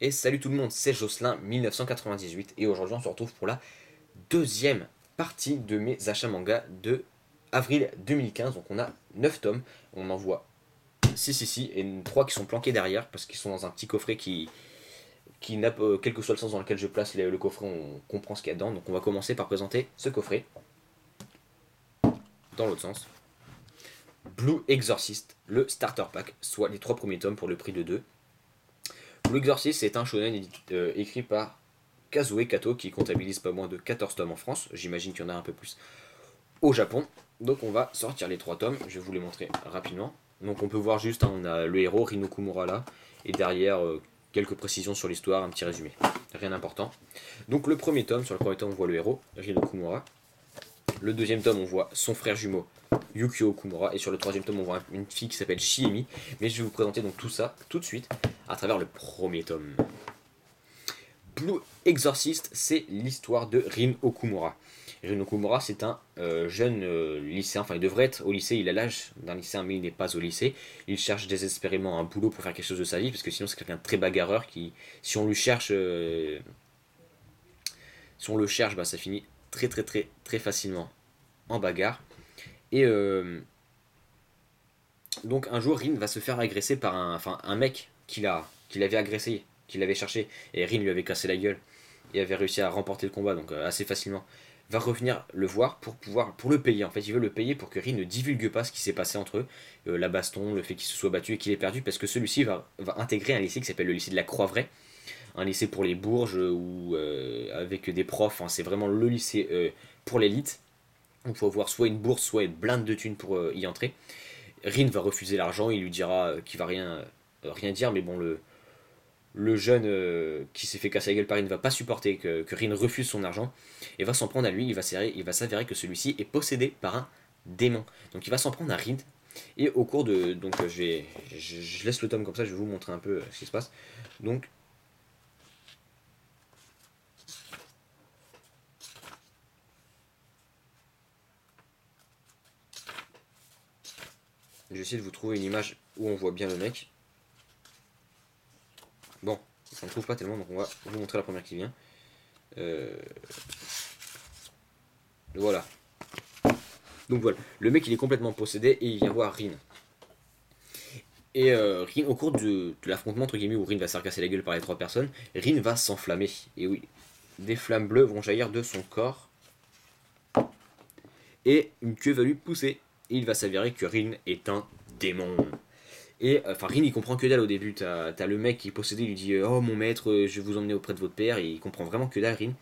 Et salut tout le monde, c'est Jocelyn 1998 et aujourd'hui on se retrouve pour la deuxième partie de mes achats manga de avril 2015. Donc on a 9 tomes, on en voit 6 ici et 3 qui sont planqués derrière parce qu'ils sont dans un petit coffret qui n'a pas, quel que soit le sens dans lequel je place le coffret, on comprend ce qu'il y a dedans. Donc on va commencer par présenter ce coffret dans l'autre sens. Blue Exorcist, le starter pack, soit les 3 premiers tomes pour le prix de 2. Blue Exorcist c'est un shonen écrit par Kazue Kato qui comptabilise pas moins de 14 tomes en France. J'imagine qu'il y en a un peu plus au Japon. Donc on va sortir les 3 tomes, je vais vous les montrer rapidement. Donc on peut voir juste, on a le héros Rino Kumura là, et derrière quelques précisions sur l'histoire, un petit résumé. Rien d'important. Donc le premier tome, sur le premier tome on voit le héros, Rino Kumura. Le deuxième tome on voit son frère jumeau, Yukio Kumura. Et sur le troisième tome on voit une fille qui s'appelle Shiemi. Mais je vais vous présenter donc tout ça tout de suite à travers le premier tome. Blue Exorcist, c'est l'histoire de Rin Okumura. Rin Okumura, c'est un jeune lycéen, enfin il devrait être au lycée, il a l'âge d'un lycéen mais il n'est pas au lycée. Il cherche désespérément un boulot pour faire quelque chose de sa vie, parce que sinon c'est quelqu'un de très bagarreur qui, si on lui cherche, si on le cherche, bah, ça finit très très très très facilement en bagarre. Et donc un jour Rin va se faire agresser par un mec qu'il avait agressé, qu'il avait cherché, et Rin lui avait cassé la gueule et avait réussi à remporter le combat donc assez facilement, va revenir le voir pour le payer. En fait, il veut le payer pour que Rin ne divulgue pas ce qui s'est passé entre eux, la baston, le fait qu'il se soit battu et qu'il ait perdu, parce que celui-ci va intégrer un lycée qui s'appelle le lycée de la Croix-Vraie, un lycée pour les bourges ou avec des profs. Hein, c'est vraiment le lycée pour l'élite. Il faut avoir soit une bourse, soit une blinde de thunes pour y entrer. Rin va refuser l'argent, il lui dira qu'il va rien dire, mais bon, le jeune qui s'est fait casser la gueule par Rin va pas supporter que Rin refuse son argent et va s'en prendre à lui. Il va s'avérer que celui-ci est possédé par un démon. Donc il va s'en prendre à Rin. Et au cours de. Donc je laisse le tome comme ça, je vais vous montrer un peu ce qui se passe. Donc. Je vais essayer de vous trouver une image où on voit bien le mec. Bon, on ne trouve pas tellement, donc on va vous montrer la première qui vient. Voilà. Donc voilà, le mec il est complètement possédé et il vient voir Rin. Et Rin, au cours de l'affrontement entre guillemets où Rin va se faire casser la gueule par les 3 personnes, Rin va s'enflammer. Et oui, des flammes bleues vont jaillir de son corps et une queue va lui pousser. Et il va s'avérer que Rin est un démon. Et enfin, Rin il comprend que dalle au début. T'as le mec qui est possédé, il lui dit oh mon maître, je vais vous emmener auprès de votre père. Et il comprend vraiment que dalle, Rin.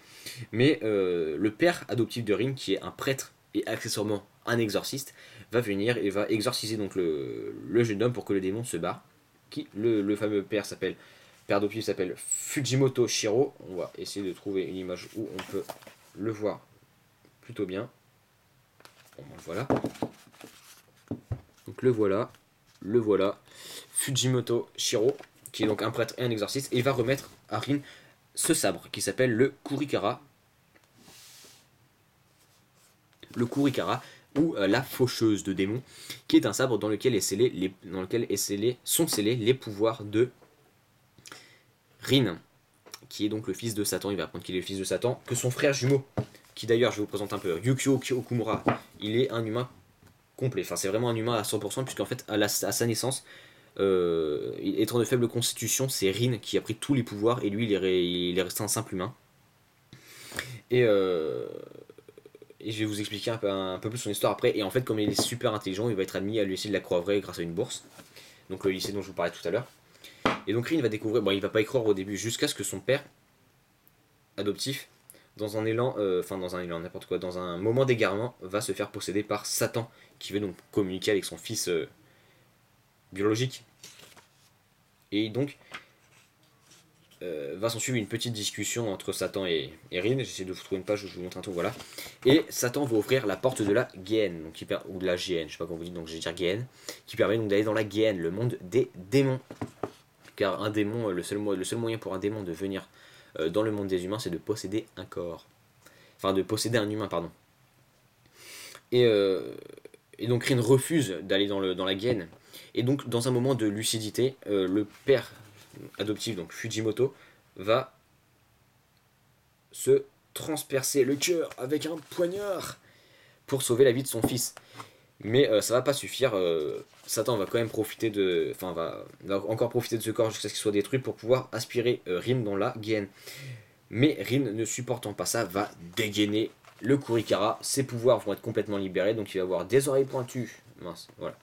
Mais le père adoptif de Rin, qui est un prêtre et accessoirement un exorciste, va venir et va exorciser donc le jeune homme pour que le démon se barre. Le fameux père adoptif s'appelle Fujimoto Shiro. On va essayer de trouver une image où on peut le voir plutôt bien. Bon, voilà. Donc le voilà, Fujimoto Shiro, qui est donc un prêtre et un exorciste, et il va remettre à Rin ce sabre qui s'appelle le Kurikara, ou la faucheuse de démons, qui est un sabre dans lequel sont scellés les pouvoirs de Rin, qui est donc le fils de Satan. Il va apprendre qu'il est le fils de Satan, que son frère jumeau, qui d'ailleurs, je vous présente un peu, Yukio Okumura, il est un humain complet. Enfin, c'est vraiment un humain à 100%, puisqu'en fait, à sa naissance, étant de faible constitution, c'est Rin qui a pris tous les pouvoirs, et lui, il est resté un simple humain. Et, et je vais vous expliquer un peu plus son histoire après. Et en fait, comme il est super intelligent, il va être admis à l'lycée de la Croix-Vraie grâce à une bourse. Donc le lycée dont je vous parlais tout à l'heure. Et donc Rin va découvrir, bon, il va pas y croire au début, jusqu'à ce que son père adoptif, dans un élan, n'importe quoi, dans un moment d'égarement, va se faire posséder par Satan, qui veut donc communiquer avec son fils biologique. Et donc, va s'en suivre une petite discussion entre Satan et Rin. J'essaie de vous trouver une page où je vous montre un truc, voilà. Et Satan va ouvrir la porte de la Guéhen, donc ou de la GN, je sais pas comment vous dites, donc je vais dire Guéhen, qui permet donc d'aller dans la Guéhen, le monde des démons. Car un démon, le seul moyen pour un démon de venir dans le monde des humains, c'est de posséder un corps. Enfin, de posséder un humain, pardon. Et, euh, et donc Rin refuse d'aller dans la Guéhen. Et donc, dans un moment de lucidité, le père adoptif, donc Fujimoto, va se transpercer le cœur avec un poignard pour sauver la vie de son fils. Mais ça va pas suffire. Satan va quand même profiter de. Enfin, va encore profiter de ce corps jusqu'à ce qu'il soit détruit pour pouvoir aspirer Rin dans la gaine. Mais Rin, ne supportant pas ça, va dégainer le Kurikara. Ses pouvoirs vont être complètement libérés. Donc il va avoir des oreilles pointues. Mince, voilà.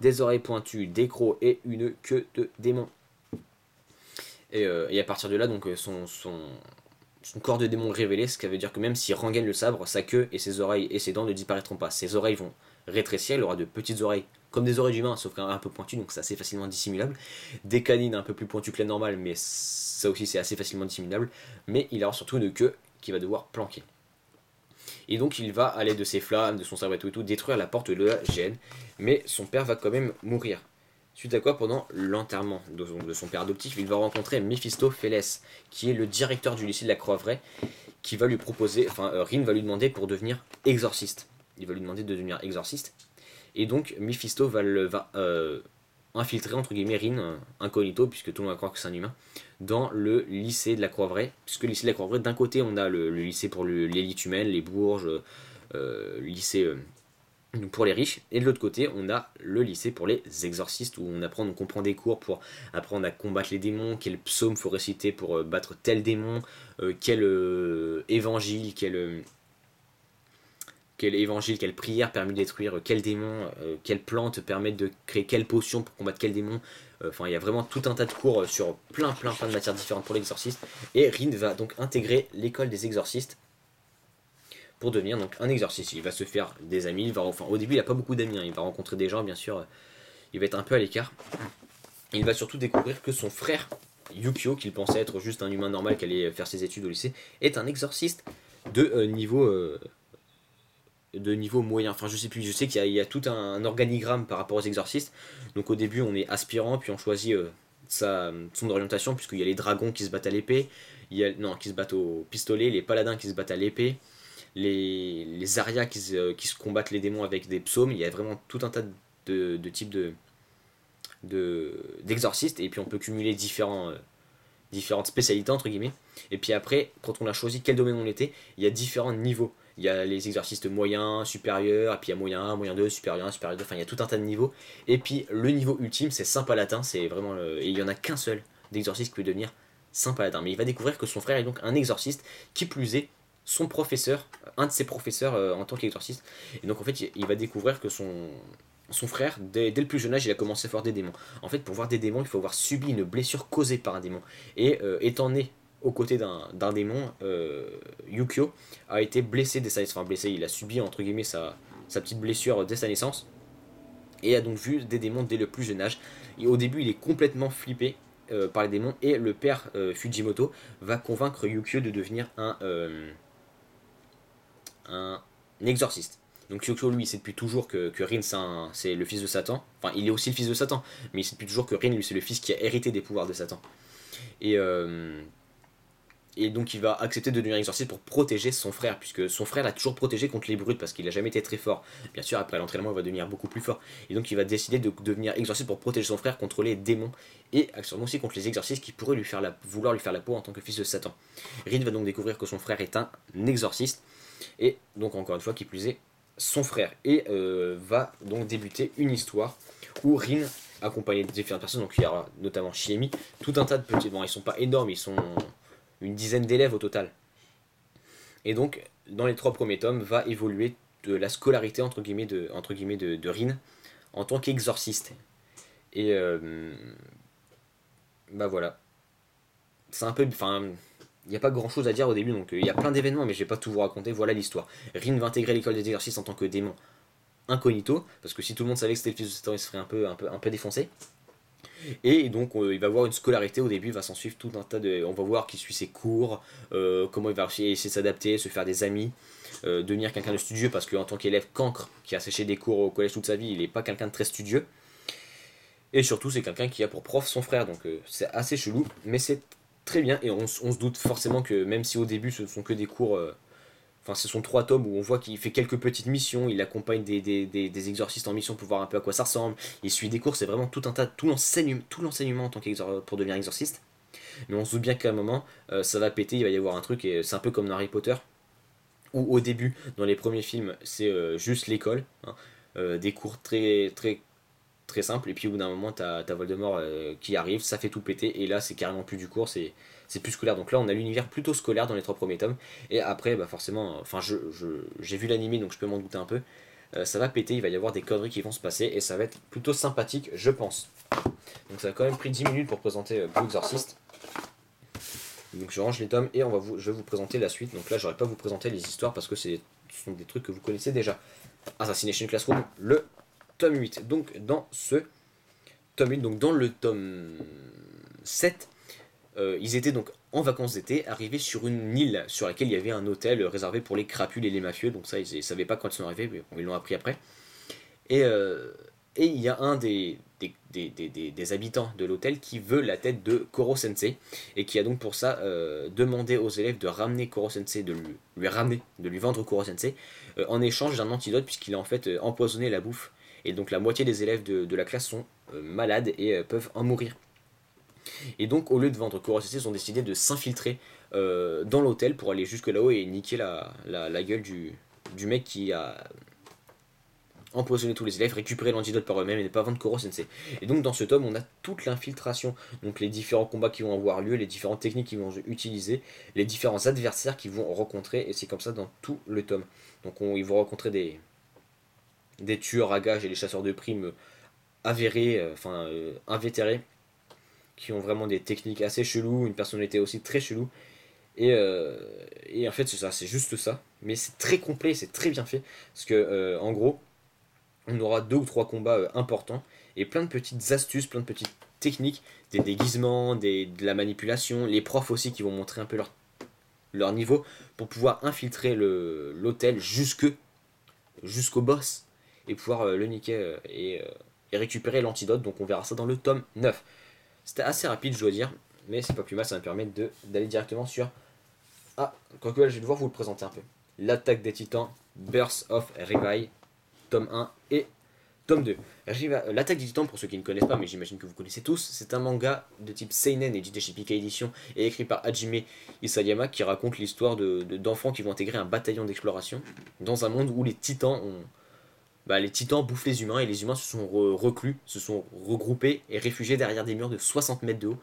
Des oreilles pointues, des crocs et une queue de démon. Et à partir de là, donc son corps de démon révélé, ce qui veut dire que même s'il rengaine le sabre, sa queue et ses oreilles et ses dents ne disparaîtront pas. Ses oreilles vont rétrécir, il aura de petites oreilles, comme des oreilles d'humain, sauf qu'un peu pointues, donc c'est assez facilement dissimulable. Des canines un peu plus pointues que la normale, mais ça aussi c'est assez facilement dissimulable. Mais il aura surtout une queue qu'il va devoir planquer. Et donc il va, à l'aide de ses flammes, de son sabre et tout, détruire la porte de la gêne. Mais son père va quand même mourir. Suite à quoi, pendant l'enterrement de son père adoptif, il va rencontrer Méphistophélès, qui est le directeur du lycée de la Croix-Vraie, qui va lui proposer, Rin va lui demander pour devenir exorciste. Il va lui demander de devenir exorciste. Et donc Mephisto va infiltrer, entre guillemets, Rin, incognito, puisque tout le monde va croire que c'est un humain, dans le lycée de la Croix-Vraie. Puisque le lycée de la Croix-Vraie, d'un côté, on a le lycée pour l'élite humaine, les bourges, le lycée pour les riches, et de l'autre côté on a le lycée pour les exorcistes où on comprend des cours pour apprendre à combattre les démons, quel psaume faut réciter pour battre tel démon, quel évangile, quelle prière permet de détruire quel démon, quelle plante permet de créer quelle potion pour combattre quel démon. Enfin, il y a vraiment tout un tas de cours sur plein de matières différentes pour l'exorciste. Et Rin va donc intégrer l'école des exorcistes pour devenir donc un exorciste. Il va se faire des amis, au début il n'a pas beaucoup d'amis, hein. Il va rencontrer des gens, bien sûr, il va être un peu à l'écart. Il va surtout découvrir que son frère, Yukio, qu'il pensait être juste un humain normal qui allait faire ses études au lycée, est un exorciste de niveau moyen. Enfin, je sais plus, je sais qu'il y a tout un organigramme par rapport aux exorcistes. Donc au début on est aspirant, puis on choisit son orientation, puisqu'il y a les dragons qui se battent à l'épée, qui se battent au pistolet, les paladins qui se battent à l'épée, les arias qui se combattent les démons avec des psaumes. Il y a vraiment tout un tas de types d'exorcistes, et puis on peut cumuler différentes spécialités entre guillemets. Et puis après, quand on a choisi quel domaine on était, il y a différents niveaux. Il y a les exorcistes moyens, supérieurs, et puis il y a moyen 1, moyen 2, supérieur 1, supérieur 2, enfin il y a tout un tas de niveaux. Et puis le niveau ultime, c'est Saint Palatin, c'est vraiment et il y en a qu'un seul d'exorciste qui peut devenir Saint Palatin. Mais il va découvrir que son frère est donc un exorciste, qui plus est son professeur, un de ses professeurs en tant qu'exorciste. Et donc en fait, il va découvrir que son frère, dès le plus jeune âge, il a commencé à voir des démons. En fait, pour voir des démons, il faut avoir subi une blessure causée par un démon. Et étant né aux côtés d'un démon, Yukio a été blessé dès sa naissance. Enfin, blessé, il a subi, entre guillemets, sa petite blessure dès sa naissance. Et a donc vu des démons dès le plus jeune âge. Et au début, il est complètement flippé par les démons. Et le père Fujimoto va convaincre Yukio de devenir un exorciste. Donc Yukio, lui, il sait depuis toujours que Rin, c'est le fils de Satan. Enfin, il est aussi le fils de Satan, mais il sait depuis toujours que Rin, lui, c'est le fils qui a hérité des pouvoirs de Satan. Et, euh, et donc il va accepter de devenir exorciste pour protéger son frère, puisque son frère l'a toujours protégé contre les brutes, parce qu'il n'a jamais été très fort. Bien sûr, après l'entraînement, il va devenir beaucoup plus fort. Et donc il va décider de devenir exorciste pour protéger son frère contre les démons, et actuellement aussi contre les exorcistes qui pourraient vouloir lui faire la peau en tant que fils de Satan. Rin va donc découvrir que son frère est un exorciste, et donc encore une fois, qui plus est, son frère. Et va donc débuter une histoire où Rin, accompagné de différentes personnes, donc il y aura notamment Shiemi, tout un tas de petits, bon ils sont pas énormes, ils sont une dizaine d'élèves au total. Et donc dans les 3 premiers tomes va évoluer de la scolarité entre guillemets de Rin en tant qu'exorciste. Et bah voilà, c'est un peu, enfin il n'y a pas grand chose à dire au début, donc il y a plein d'événements, mais je vais pas tout vous raconter. Voilà l'histoire. Rin va intégrer l'école des exorcistes en tant que démon incognito, parce que si tout le monde savait que c'était le fils de Satan, il se ferait un peu défoncer. Et donc il va avoir une scolarité au début, il va s'en suivre tout un tas de. On va voir qu'il suit ses cours, comment il va essayer de s'adapter, se faire des amis, devenir quelqu'un de studieux, parce qu'en tant qu'élève cancre qui a séché des cours au collège toute sa vie, il n'est pas quelqu'un de très studieux. Et surtout, c'est quelqu'un qui a pour prof son frère, donc c'est assez chelou, mais c'est très bien. Et on se doute forcément que même si au début ce ne sont que des cours Enfin, ce sont 3 tomes où on voit qu'il fait quelques petites missions, il accompagne des exorcistes en mission pour voir un peu à quoi ça ressemble, il suit des cours, c'est vraiment tout un tas, tout l'enseignement en tant pour devenir exorciste. Mais on se doute bien qu'à un moment, ça va péter, il va y avoir un truc, et c'est un peu comme dans Harry Potter, où au début, dans les premiers films, c'est juste l'école, hein, des cours très simples, et puis au bout d'un moment, t'as Voldemort qui arrive, ça fait tout péter, et là, c'est carrément plus du cours, c'est plus scolaire. Donc là, on a l'univers plutôt scolaire dans les 3 premiers tomes, et après, bah forcément, enfin, j'ai vu l'animé, donc je peux m'en douter un peu. Ça va péter, il va y avoir des conneries qui vont se passer, et ça va être plutôt sympathique, je pense. Donc ça a quand même pris 10 minutes pour présenter Blue Exorcist. Donc je range les tomes et je vais vous présenter la suite. Donc là, j'aurais pas vous présenter les histoires parce que ce sont des trucs que vous connaissez déjà. Assassination Classroom, le tome 8. Donc dans ce tome 8, donc dans le tome 7, ils étaient donc en vacances d'été, arrivés sur une île sur laquelle il y avait un hôtel réservé pour les crapules et les mafieux. Donc ça, ils ne savaient pas quand ils sont arrivés, mais bon, ils l'ont appris après. Et, euh, et il y a un des habitants de l'hôtel qui veut la tête de Koro Sensei et qui a donc pour ça demandé aux élèves de ramener Koro Sensei, de lui vendre Koro Sensei en échange d'un antidote puisqu'il a en fait empoisonné la bouffe. Et donc la moitié des élèves de la classe sont malades et peuvent en mourir. Et donc au lieu de vendre Koro Sensei, ils ont décidé de s'infiltrer dans l'hôtel pour aller jusque là-haut et niquer la gueule du mec qui a empoisonner tous les élèves, récupérer l'antidote par eux-mêmes et ne pas vendre Koro Sensei. Et donc dans ce tome, on a toute l'infiltration, donc les différents combats qui vont avoir lieu, les différentes techniques qu'ils vont utiliser, les différents adversaires qu'ils vont rencontrer, et c'est comme ça dans tout le tome. Donc ils vont rencontrer des tueurs à gages et des chasseurs de primes avérés, invétérés, qui ont vraiment des techniques assez cheloues, une personnalité aussi très chelou. Et en fait, c'est ça, c'est juste ça. Mais c'est très complet, c'est très bien fait. Parce que, en gros, on aura 2 ou 3 combats importants et plein de petites astuces, plein de petites techniques, des déguisements, de la manipulation, les profs aussi qui vont montrer un peu leur niveau pour pouvoir infiltrer l'hôtel jusqu'au boss et pouvoir le niquer et récupérer l'antidote. Donc on verra ça dans le tome 9. C'était assez rapide, je dois dire, mais c'est pas plus mal, ça va me permettre d'aller directement sur... Ah, quoique là, je vais devoir vous le présenter un peu. L'attaque des titans, Birth of Revive, tome 1 et tome 2. L'attaque des titans, pour ceux qui ne connaissent pas, mais j'imagine que vous connaissez tous, c'est un manga de type Seinen édité chez Pika Edition et écrit par Hajime Isayama qui raconte l'histoire d'enfants qui vont intégrer un bataillon d'exploration dans un monde où les titans les titans bouffent les humains et les humains se sont reclus, se sont regroupés et réfugiés derrière des murs de 60 mètres de haut.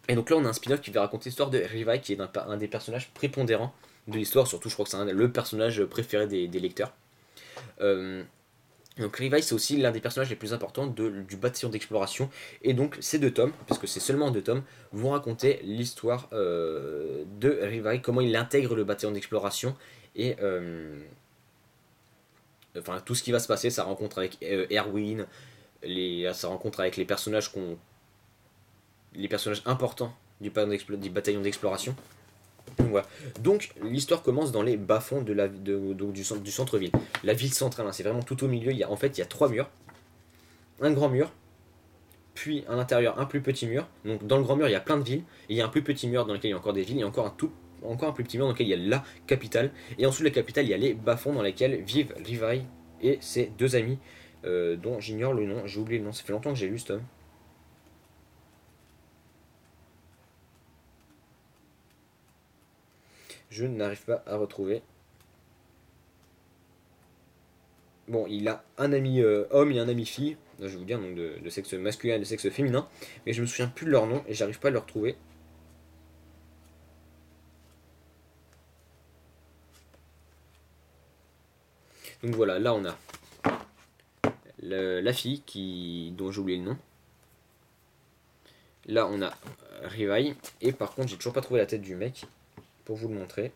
Et donc là, on a un spin-off qui va raconter l'histoire de Rivai, qui est un des personnages prépondérants de l'histoire, surtout je crois que c'est le personnage préféré des lecteurs. Euh, donc Rivai, c'est aussi l'un des personnages les plus importants du bataillon d'exploration. Et donc ces 2 tomes, parce que c'est seulement 2 tomes, vont raconter l'histoire de Rivai, comment il intègre le bataillon d'exploration et enfin tout ce qui va se passer, sa rencontre avec Erwin, sa rencontre avec les personnages importants du bataillon d'exploration. Donc, voilà. Donc l'histoire commence dans les bas-fonds du centre-ville. La ville centrale, hein, c'est vraiment tout au milieu. Il y a 3 murs. Un grand mur, puis à l'intérieur un plus petit mur. Donc dans le grand mur, il y a plein de villes. Et il y a un plus petit mur dans lequel il y a encore des villes. Et encore un plus petit mur dans lequel il y a la capitale. Et ensuite de la capitale, il y a les bas-fonds dans lesquels vivent Rivai et ses 2 amis, dont j'ignore le nom. J'ai oublié le nom, ça fait longtemps que j'ai lu ce tome. Je n'arrive pas à retrouver. Bon, il a un ami homme et un ami fille. Je vais vous dire, donc de sexe masculin et de sexe féminin. Mais je me souviens plus de leur nom et j'arrive pas à le retrouver. Donc voilà, là on a la fille dont j'ai oublié le nom. Là on a Rivai. Et par contre, j'ai toujours pas trouvé la tête du mec. Pour vous le montrer.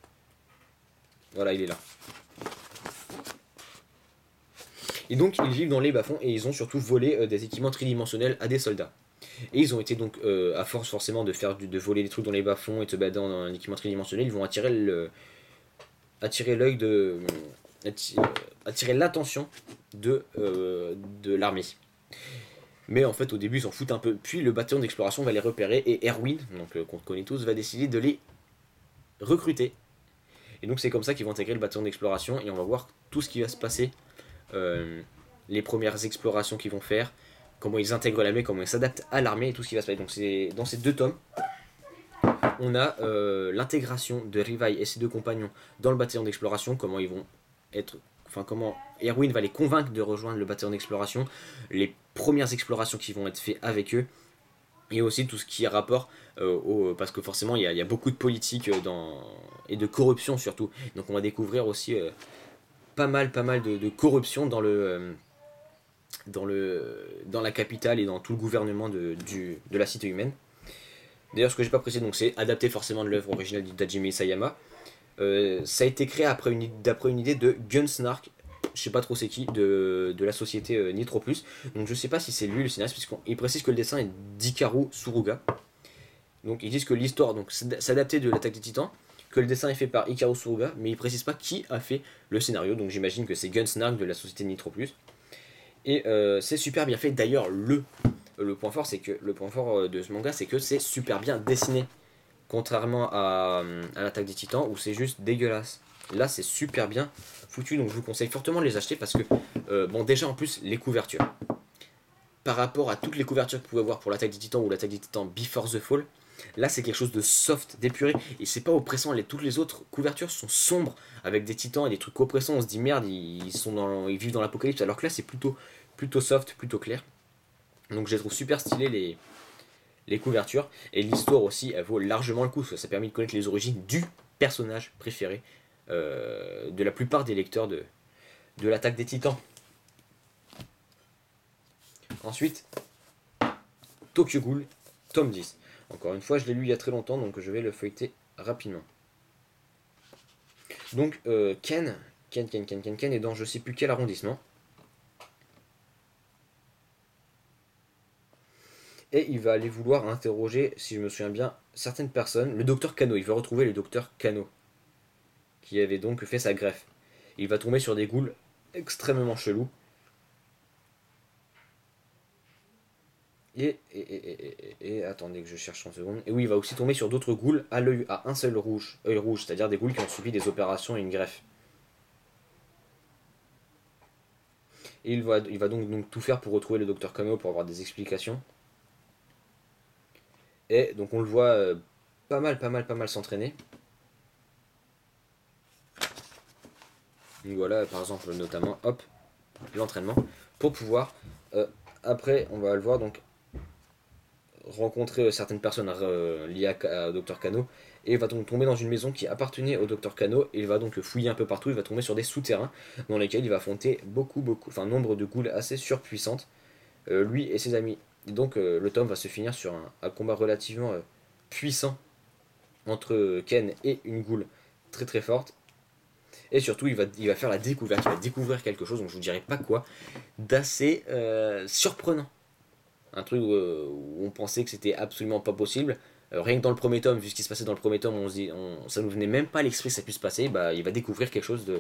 Voilà, il est là. Et donc ils vivent dans les bas-fonds et ils ont surtout volé des équipements tridimensionnels à des soldats. Et ils ont été donc, à force forcément de voler des trucs dans les bas-fonds et de se balader dans un équipement tridimensionnel, ils vont attirer l'œil attirer l'attention de l'armée. Mais en fait au début ils s'en foutent un peu. Puis le bataillon d'exploration va les repérer et Erwin, donc qu'on connaît tous, va décider de les recruter. Et donc c'est comme ça qu'ils vont intégrer le bataillon d'exploration et on va voir tout ce qui va se passer, euh, les premières explorations qu'ils vont faire, comment ils intègrent l'armée, comment ils s'adaptent à l'armée et tout ce qui va se passer. Donc c'est dans ces deux tomes, on a l'intégration de Rivaille et ses deux compagnons dans le bataillon d'exploration, comment ils vont être, enfin comment Erwin va les convaincre de rejoindre le bataillon d'exploration, les premières explorations qui vont être faites avec eux, et aussi tout ce qui est rapport parce que forcément il y a beaucoup de politique et de corruption surtout. Donc on va découvrir aussi pas mal de corruption dans la capitale et dans tout le gouvernement de la cité humaine. D'ailleurs, ce que j'ai pas précisé, donc c'est adapté forcément de l'œuvre originale d'Hajime Isayama. Ça a été créé d'après une idée de Gunsnark, je sais pas trop c'est qui, de la société Nitro Plus. Donc je sais pas si c'est lui le scénariste, puisqu'il précise que le dessin est d'Hikaru Suruga. Donc ils disent que l'histoire c'est adapté de l'Attaque des Titans, que le dessin est fait par Hikaru Suruga, mais ils précisent pas qui a fait le scénario. Donc j'imagine que c'est Gunsnark de la société Nitro Plus. Et c'est super bien fait. D'ailleurs, le point fort, c'est que le point fort de ce manga, c'est que c'est super bien dessiné. Contrairement à l'Attaque des Titans, où c'est juste dégueulasse. Là, c'est super bien foutu, donc je vous conseille fortement de les acheter parce que, bon, déjà en plus, les couvertures. Par rapport à toutes les couvertures que vous pouvez voir pour l'Attaque des Titans ou l'Attaque des Titans Before the Fall, là, c'est quelque chose de soft, d'épuré, et c'est pas oppressant. Toutes les autres couvertures sont sombres, avec des titans et des trucs oppressants. On se dit merde, ils vivent dans l'apocalypse, alors que là, c'est plutôt soft, plutôt clair. Donc, je les trouve super stylés, les couvertures. Et l'histoire aussi, elle vaut largement le coup. Ça permet de connaître les origines du personnage préféré de la plupart des lecteurs de l'Attaque des Titans. Ensuite, Tokyo Ghoul, tome 10. Encore une fois, je l'ai lu il y a très longtemps, donc je vais le feuilleter rapidement. Donc, Ken est dans je sais plus quel arrondissement. Et il va aller vouloir interroger, si je me souviens bien, certaines personnes. Le docteur Kano, il va retrouver le docteur Kano, qui avait donc fait sa greffe. Il va tomber sur des ghouls extrêmement chelous. Attendez que je cherche en seconde. Et oui, il va aussi tomber sur d'autres ghouls à un seul œil rouge, c'est-à-dire des ghouls qui ont subi des opérations et une greffe. Et il va donc tout faire pour retrouver le docteur Kano pour avoir des explications. Et donc on le voit pas mal s'entraîner. Donc voilà, par exemple, notamment, hop, l'entraînement. Pour pouvoir, après, on va le voir, donc rencontrer certaines personnes liées à Dr Kano et il va donc tomber dans une maison qui appartenait au Dr Kano et il va donc fouiller un peu partout, il va tomber sur des souterrains dans lesquels il va affronter enfin nombre de ghouls assez surpuissantes, lui et ses amis. Et donc le tome va se finir sur un combat relativement puissant entre Ken et une ghoul très très forte. Et surtout, il va faire la découverte, il va découvrir quelque chose, donc je vous dirai pas quoi, d'assez surprenant. Un truc où on pensait que c'était absolument pas possible. Rien que dans le premier tome, vu ce qui se passait dans le premier tome, ça nous venait même pas à l'esprit que ça puisse passer. Bah, il va découvrir quelque chose de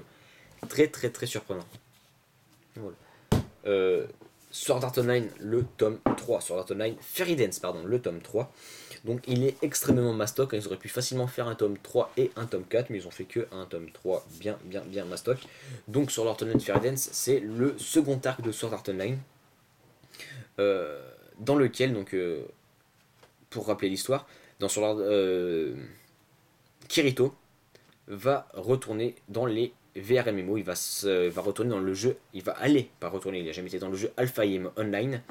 très très très surprenant. Voilà. Sword Art Online, le tome 3. Sword Art Online, Fairy Dance, pardon, le tome 3. Donc il est extrêmement mastoc. Ils auraient pu facilement faire un tome 3 et un tome 4, mais ils ont fait que un tome 3 bien mastoc. Donc Sword Art Online Fairy Dance, c'est le second arc de Sword Art Online. Dans lequel, donc, pour rappeler l'histoire, dans Sword Art, Kirito va retourner dans les VRMMO, il va retourner dans le jeu, il va aller, pas retourner, il n'a jamais été dans le jeu Alpha Game Online,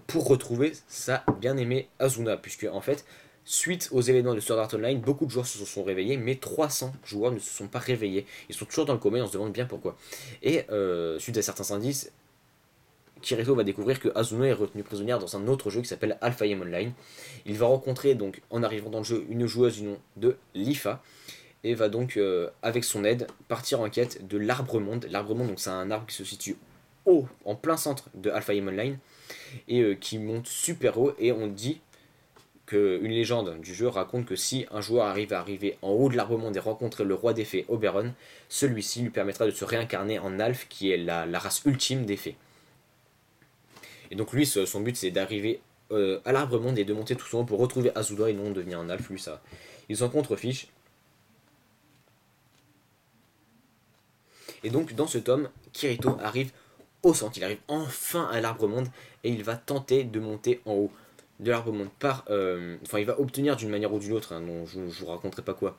pour retrouver sa bien-aimée Azuna, puisque en fait, suite aux événements de Sword Art Online, beaucoup de joueurs se sont réveillés, mais 300 joueurs ne se sont pas réveillés, ils sont toujours dans le coma et on se demande bien pourquoi. Et suite à certains indices, Kirito va découvrir que Azuna est retenue prisonnière dans un autre jeu qui s'appelle Alpha Game Online. Il va rencontrer donc en arrivant dans le jeu une joueuse du nom de Lifa et va donc avec son aide partir en quête de l'Arbre Monde. L'Arbre Monde, donc c'est un arbre qui se situe haut, en plein centre de Alpha Game Online et qui monte super haut. Et on dit que une légende du jeu raconte que si un joueur arrive à arriver en haut de l'Arbre Monde et rencontrer le roi des fées Oberon, celui-ci lui permettra de se réincarner en Alph, qui est la race ultime des fées. Et donc lui, son but c'est d'arriver à l'arbre monde et de monter tout son haut pour retrouver Azula et non devenir un Alph. Lui, ça, il s'en contrefiche. Et donc dans ce tome, Kirito arrive au centre, il arrive enfin à l'arbre monde et il va tenter de monter en haut de l'arbre monde enfin il va obtenir d'une manière ou d'une autre, hein, dont je ne vous raconterai pas quoi,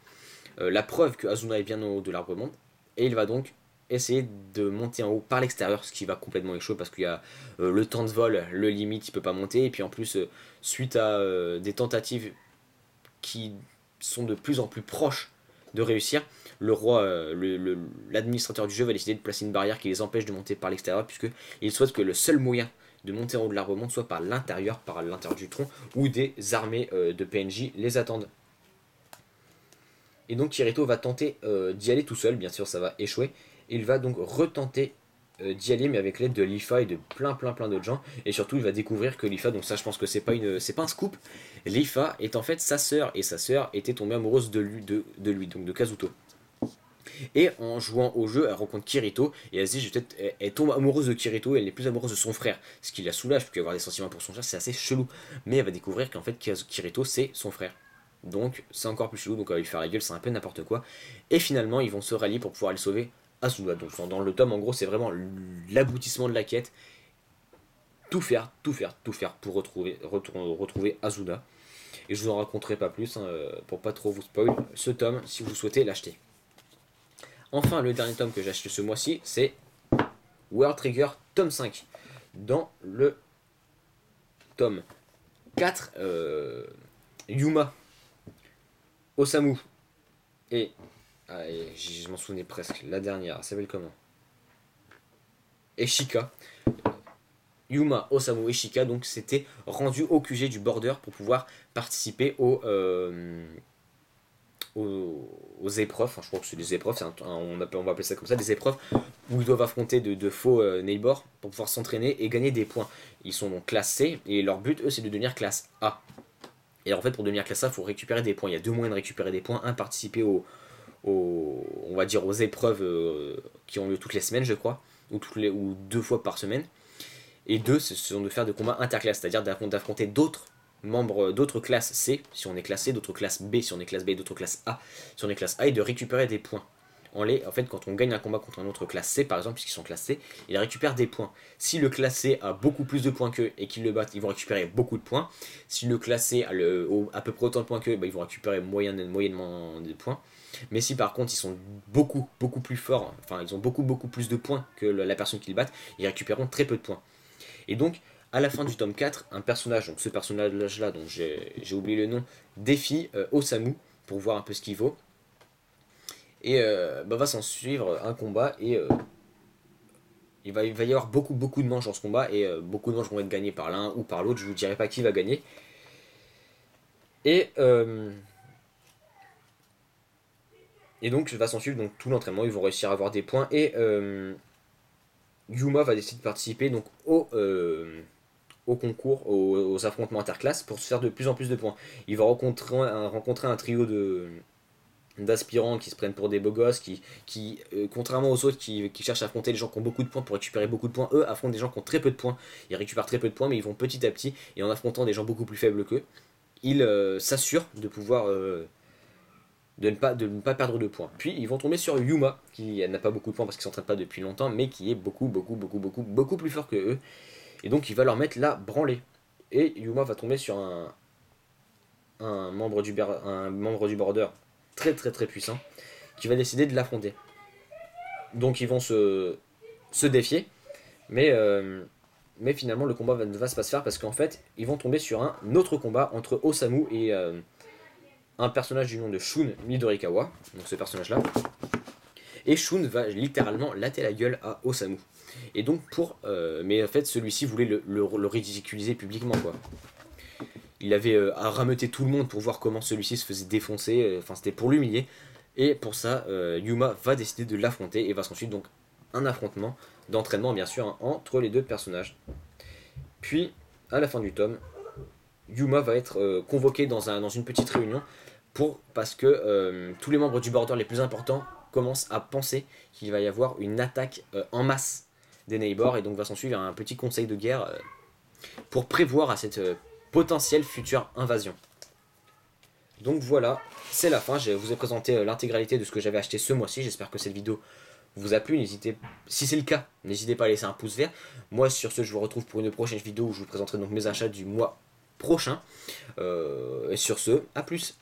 la preuve que Asuna est bien en haut de l'arbre monde, et il va donc essayer de monter en haut par l'extérieur, ce qui va complètement échouer parce qu'il y a le temps de vol, le limite, il peut pas monter, et puis en plus, suite à des tentatives qui sont de plus en plus proches de réussir, le roi, l'administrateur du jeu va décider de placer une barrière qui les empêche de monter par l'extérieur, puisqu'il souhaite que le seul moyen de monter en haut de l'arbre monde soit par l'intérieur du tronc, où des armées de PNJ les attendent. Et donc Kirito va tenter d'y aller tout seul, bien sûr ça va échouer. Et il va donc retenter d'y aller, mais avec l'aide de Lifa et de plein d'autres gens. Et surtout il va découvrir que Lifa, donc ça je pense que c'est pas un scoop, Lifa est en fait sa sœur, et sa sœur était tombée amoureuse de lui, donc de Kazuto. Et en jouant au jeu, elle rencontre Kirito, et elle se dit, elle tombe amoureuse de Kirito, et elle n'est plus amoureuse de son frère. Ce qui la soulage, parce qu'avoir des sentiments pour son frère, c'est assez chelou. Mais elle va découvrir qu'en fait Kirito c'est son frère. Donc c'est encore plus chelou, donc elle va lui faire la gueule, c'est un peu n'importe quoi. Et finalement ils vont se rallier pour pouvoir aller sauver Asuna. Donc dans le tome en gros c'est vraiment l'aboutissement de la quête. Tout faire pour retrouver Asuna. Et je vous en raconterai pas plus hein, pour pas trop vous spoil ce tome si vous souhaitez l'acheter. Enfin le dernier tome que j'ai acheté ce mois-ci c'est World Trigger tome 5. Dans le tome 4, Yuma, Osamu et je m'en souvenais presque, la dernière, elle s'appelle comment? Eshika. Yuma, Osamu et Shika, donc c'était rendu au QG du border pour pouvoir participer aux épreuves. Enfin, je crois que c'est des épreuves, on va appeler ça comme ça, des épreuves où ils doivent affronter de faux neighbors pour pouvoir s'entraîner et gagner des points. Ils sont donc classe C et leur but, eux, c'est de devenir classe A. Et en fait, pour devenir classe A, il faut récupérer des points. Il y a deux moyens de récupérer des points. Un, participer on va dire aux épreuves qui ont lieu toutes les semaines, je crois, ou 2 fois par semaine. Et deux, ce sont de faire des combats interclasses, c'est-à-dire d'affronter d'autres membres d'autres classes C, si on est classe C, d'autres classes B, si on est classe B, d'autres classes A, si on est classe A, et de récupérer des points. En fait, quand on gagne un combat contre un autre classe C, par exemple, puisqu'ils sont classe C, ils récupèrent des points. Si le classe C a beaucoup plus de points qu'eux et qu'ils le battent, ils vont récupérer beaucoup de points. Si le classe C a à peu près autant de points qu'eux, ils vont récupérer moyennement des points. Mais si par contre ils sont beaucoup plus forts, enfin ils ont beaucoup plus de points que la personne qu'ils battent, ils récupéreront très peu de points. Et donc, à la fin du tome 4, un personnage, donc ce personnage-là, dont j'ai oublié le nom, défie Osamu pour voir un peu ce qu'il vaut. Et va s'en suivre un combat et il va y avoir beaucoup de manches dans ce combat et beaucoup de manches vont être gagnées par l'un ou par l'autre. Je vous dirai pas qui va gagner. Et donc va s'en suivre donc tout l'entraînement. Ils vont réussir à avoir des points et Yuma va décider de participer donc au concours, aux affrontements interclasses pour se faire de plus en plus de points. Il va rencontrer un trio d'aspirants qui se prennent pour des beaux gosses, qui contrairement aux autres qui cherchent à affronter les gens qui ont beaucoup de points pour récupérer beaucoup de points, eux affrontent des gens qui ont très peu de points. Ils récupèrent très peu de points, mais ils vont petit à petit, et en affrontant des gens beaucoup plus faibles qu'eux, ils s'assurent de pouvoir de ne pas perdre de points. Puis ils vont tomber sur Yuma, qui n'a pas beaucoup de points parce qu'il s'entraîne pas depuis longtemps, mais qui est beaucoup plus fort que eux. Et donc il va leur mettre la branlée. Et Yuma va tomber sur un membre du border très puissant qui va décider de l'affronter. Donc ils vont se défier, mais finalement le combat ne va pas se faire parce qu'en fait ils vont tomber sur un autre combat entre Osamu et un personnage du nom de Shun Midorikawa, donc ce personnage là. Et Shun va littéralement latter la gueule à Osamu. Et donc mais en fait celui-ci voulait le ridiculiser publiquement quoi. Il avait à rameuter tout le monde pour voir comment celui-ci se faisait défoncer, enfin c'était pour l'humilier. Et pour ça, Yuma va décider de l'affronter et va s'ensuivre donc un affrontement d'entraînement bien sûr hein, entre les deux personnages. Puis à la fin du tome, Yuma va être convoqué dans une petite réunion parce que tous les membres du border les plus importants commencent à penser qu'il va y avoir une attaque en masse des neighbors et donc va s'en suivre un petit conseil de guerre pour prévoir à cette potentielle future invasion. Donc voilà, c'est la fin, je vous ai présenté l'intégralité de ce que j'avais acheté ce mois-ci, j'espère que cette vidéo vous a plu. Si c'est le cas, n'hésitez pas à laisser un pouce vert. Moi, sur ce, je vous retrouve pour une prochaine vidéo où je vous présenterai donc mes achats du mois prochain. Et sur ce, à plus.